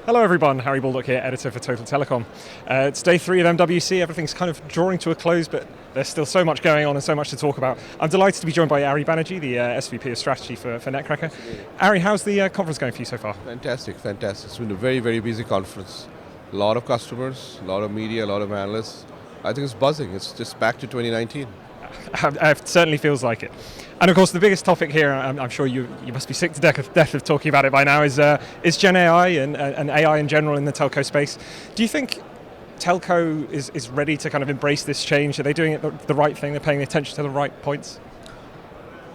Hello everyone, Harry Baldock here, editor for Total Telecom. It's day 3 of MWC, everything's kind of drawing to a close, but there's still so much going on and so much to talk about. I'm delighted to be joined by Ari Banerjee, the SVP of Strategy for Netcracker. Ari, how's the conference going for you so far? Fantastic. It's been a very, very busy conference. A lot of customers, a lot of media, a lot of analysts. I think it's buzzing. It's just back to 2019. It certainly feels like it. And of course, the biggest topic here, I'm sure you must be sick to death of talking about it by now, is Gen AI and AI in general in the telco space. Do you think telco is ready to kind of embrace this change? Are they doing it the right thing? They're paying attention to the right points?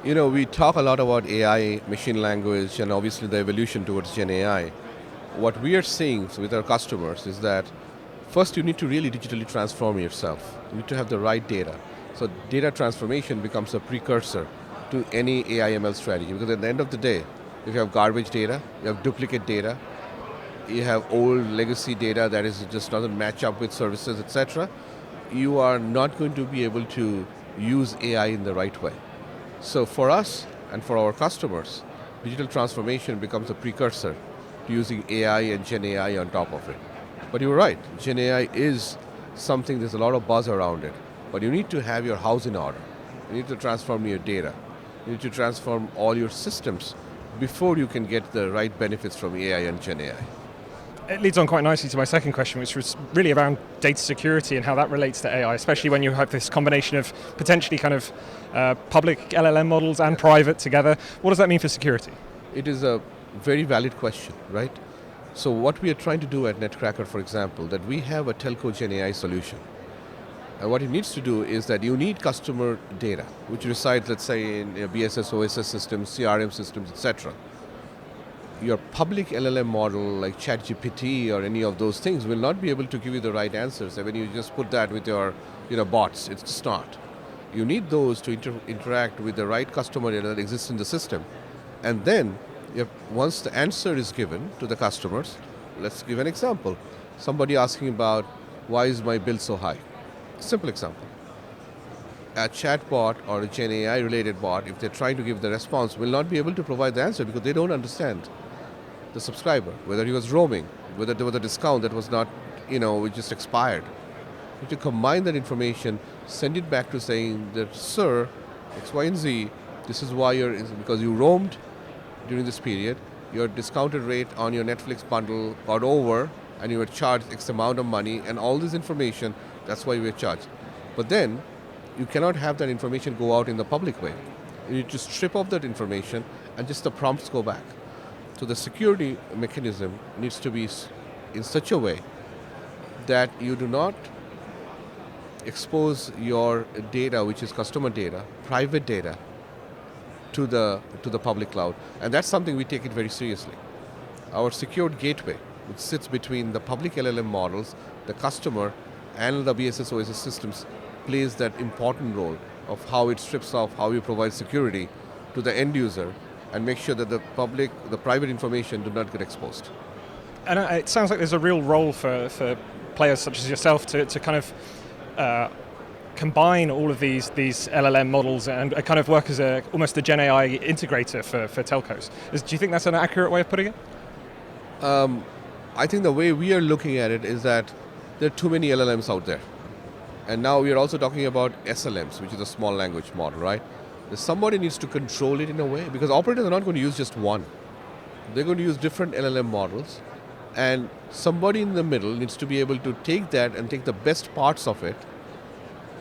You know, we talk a lot about AI, machine language, and obviously the evolution towards Gen AI. What we are seeing with our customers is that first you need to really digitally transform yourself. You need to have the right data. So data transformation becomes a precursor to any AI ML strategy, because at the end of the day, if you have garbage data, you have duplicate data, you have old legacy data that is just doesn't match up with services, etc., you are not going to be able to use AI in the right way. So for us and for our customers, digital transformation becomes a precursor to using AI and Gen AI on top of it. But you're right, Gen AI is something, there's a lot of buzz around it, but you need to have your house in order. You need to transform your data. You need to transform all your systems before you can get the right benefits from AI and Gen AI. It leads on quite nicely to my second question, which was really around data security and how that relates to AI, especially when you have this combination of potentially kind of public LLM models and private together. What does that mean for security? It is a very valid question, right? So what we are trying to do at Netcracker, for example, that we have a telco Gen AI solution. And what it needs to do is that you need customer data, which resides, let's say, in BSS, OSS systems, CRM systems, etc. Your public LLM model, like ChatGPT or any of those things, will not be able to give you the right answers. And when you just put that with your bots, it's just not. You need those to interact with the right customer data that exists in the system. And then, once the answer is given to the customers, let's give an example. Somebody asking about, why is my bill so high? Simple example. A chatbot or a Gen AI related bot, if they're trying to give the response, will not be able to provide the answer because they don't understand the subscriber, whether he was roaming, whether there was a discount that was not, which just expired. You have to combine that information, send it back to saying that, sir, X, Y, and Z, this is why because you roamed during this period, your discounted rate on your Netflix bundle got over and you were charged X amount of money, and all this information, that's why you were charged. But then, you cannot have that information go out in the public way. You need to strip off that information and just the prompts go back. So the security mechanism needs to be in such a way that you do not expose your data, which is customer data, private data, to the public cloud. And that's something we take it very seriously. Our secured gateway, which sits between the public LLM models, the customer, and the BSS OSS systems, plays that important role of how it strips off, how you provide security to the end user and make sure that the private information do not get exposed. And it sounds like there's a real role for players such as yourself to kind of combine all of these LLM models and kind of work as almost a Gen AI integrator for telcos. Do you think that's an accurate way of putting it? I think the way we are looking at it is that there are too many LLMs out there. And now we are also talking about SLMs, which is a small language model, right? Somebody needs to control it in a way, because operators are not going to use just one. They're going to use different LLM models, and somebody in the middle needs to be able to take that and take the best parts of it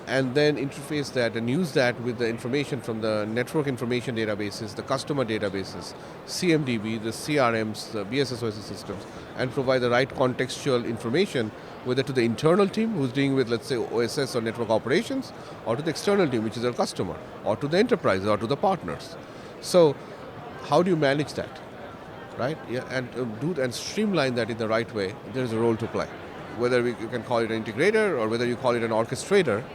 and then interface that and use that with the information from the network information databases, the customer databases, CMDB, the CRMs, the BSS OSS systems, and provide the right contextual information, whether to the internal team who's dealing with, let's say, OSS or network operations, or to the external team, which is our customer, or to the enterprise, or to the partners. So how do you manage that, right? Yeah, and streamline that in the right way. There's a role to play. Whether you can call it an integrator or whether you call it an orchestrator,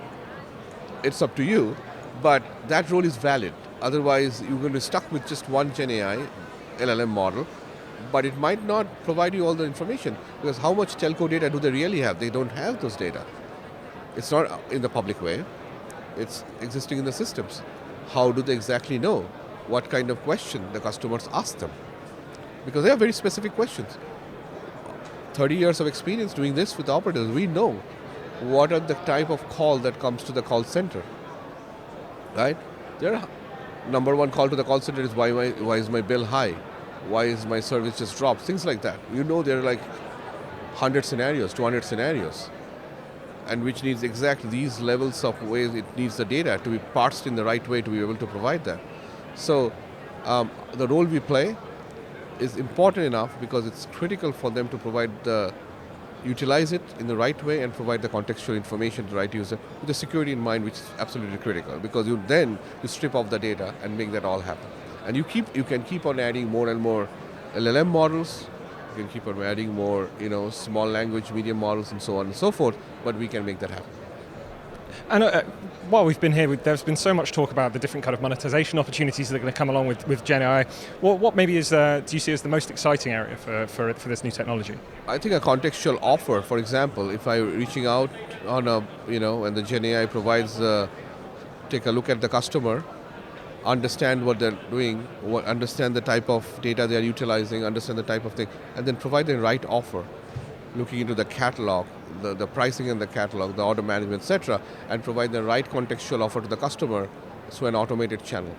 it's up to you, but that role is valid. Otherwise, you're going to be stuck with just one Gen AI LLM model, but it might not provide you all the information, because how much telco data do they really have? They don't have those data. It's not in the public way. It's existing in the systems. How do they exactly know what kind of question the customers ask them? Because they are very specific questions. 30 years of experience doing this with operators. We know what are the type of call that comes to the call center, right? There, number one call to the call center is why is my bill high? Why is my service just dropped? Things like that. You know, there are like 100 scenarios, 200 scenarios, and which needs exact these levels of ways it needs the data to be parsed in the right way to be able to provide that. So the role we play is important enough because it's critical for them to utilize it in the right way and provide the contextual information to the right user with the security in mind, which is absolutely critical because you strip off the data and make that all happen. And you can keep on adding more and more LLM models. You can keep on adding more, small language, medium models, and so on and so forth. But we can make that happen. And while we've been here, there's been so much talk about the different kind of monetization opportunities that are going to come along with Gen AI. What maybe do you see as the most exciting area for this new technology? I think a contextual offer, for example, if I'm reaching out on and the Gen AI provides, take a look at the customer, understand what they're doing, understand the type of data they're utilizing, understand the type of thing, and then provide the right offer, looking into the catalog, the pricing in the catalog, the order management, etc., and provide the right contextual offer to the customer through an automated channel.